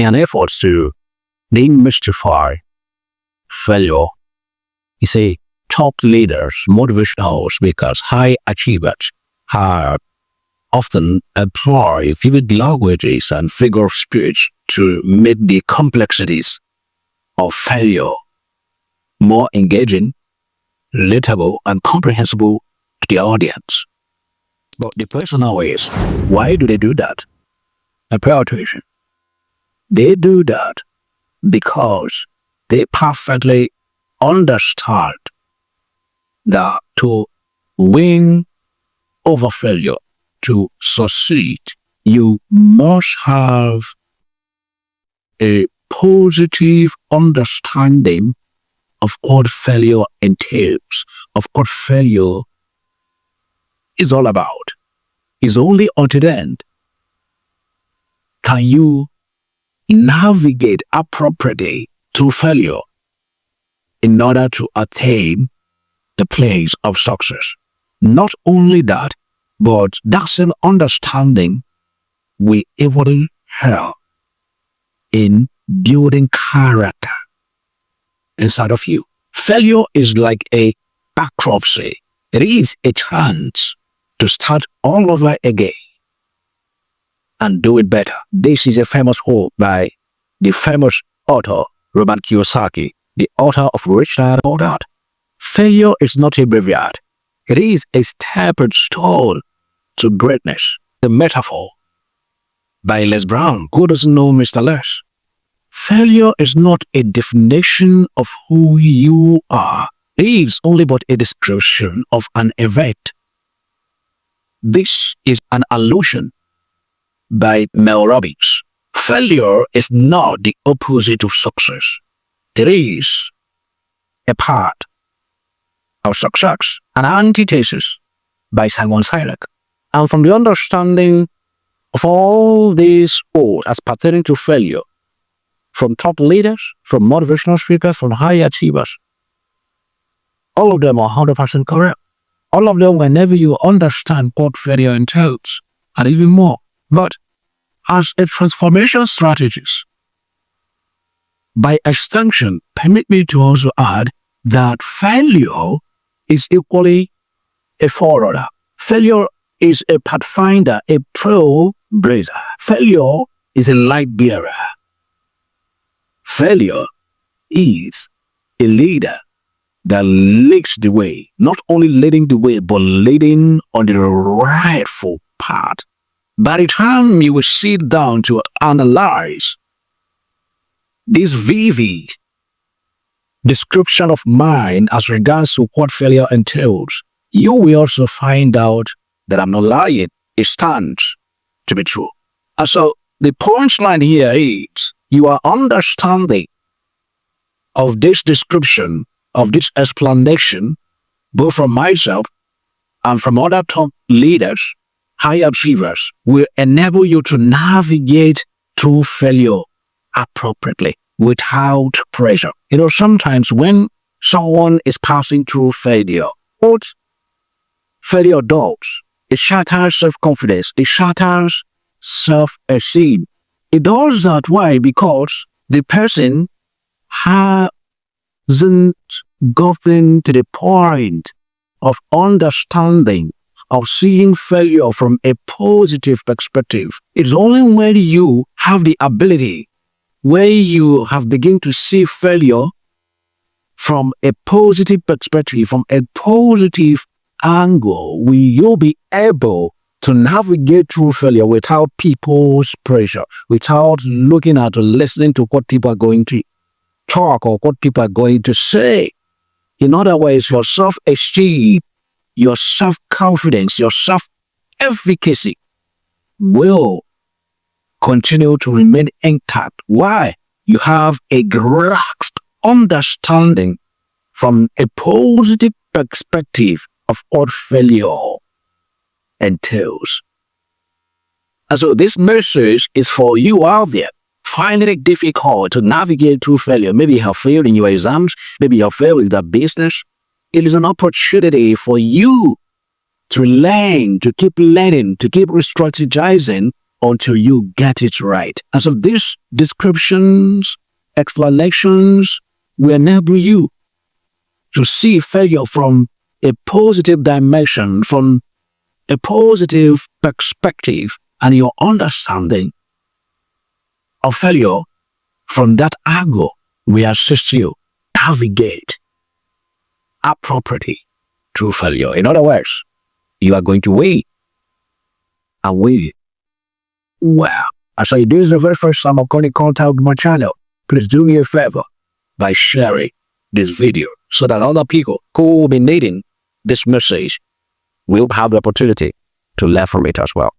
in efforts to demystify failure. You see, top leaders, motivational speakers, high achievers have often employ vivid languages and figure of speech to make the complexities of failure more engaging, relatable, and comprehensible to the audience. But the question now is, why do they do that? And pay attention. They do that because they perfectly understand that to win over failure, to succeed, you must have a positive understanding of what failure entails, of what failure is all about. It's only until then can you navigate appropriately through failure in order to attain the place of success. Not only that, but that same understanding will even help in building character inside of you. Failure is like a bankruptcy. It is a chance to start all over again and do it better. This is a famous quote by the famous author Robert Kiyosaki, the author of Rich Dad Poor Dad. Failure is not a graveyard. It is a stepping stone to greatness. The metaphor by Les Brown. Who doesn't know Mr. Les? Failure is not a definition of who you are. It is only but a description of an event. This is an allusion by Mel Robbins. Failure is not the opposite of success. It is a part of success, an antithesis by Simon Sinek. And from the understanding of all these quotes as pertaining to failure, from top leaders, from motivational speakers, from high achievers, all of them are 100% correct. All of them, whenever you understand what failure entails, and even more. But as a transformation strategist, by extension, permit me to also add that failure is equally a forerunner. Failure is a pathfinder, a trailblazer. Failure is a light bearer. Failure is a leader that leads the way, not only leading the way, but leading on the rightful path. By the time you will sit down to analyze this vivid description of mine as regards to what failure entails, you will also find out that I'm not lying. It stands to be true. And so the punchline here is your understanding of this description, of this explanation, both from myself and from other top leaders, high achievers, will enable you to navigate through failure appropriately without pressure. You know, sometimes when someone is passing through failure, what failure does, it shatters self-confidence, it shatters self-esteem. It does that. Why? Because the person hasn't gotten to the point of understanding, of seeing failure from a positive perspective. It's only when you have the ability, where you have begun to see failure from a positive perspective, from a positive angle, will you be able to navigate through failure without people's pressure, without looking at or listening to what people are going to talk or what people are going to say. In other words, your self-esteem, your self-confidence, your self-efficacy will continue to remain intact. Why? You have a grasp, understanding from a positive perspective of what failure entails. And so this message is for you out there finding it difficult to navigate through failure. Maybe you have failed in your exams, maybe you have failed in that business. It is an opportunity for you to learn, to keep learning, to keep re-strategizing until you get it right. And so these descriptions, explanations will enable you to see failure from a positive dimension, from a positive perspective, and your understanding of failure from that angle will assist you navigate appropriately through failure. In other words, you are going to win and win well. And so this is the very first time I'm going to contact my channel. Please do me a favor by sharing this video so that other people who will be needing this message will have the opportunity to learn from it as well.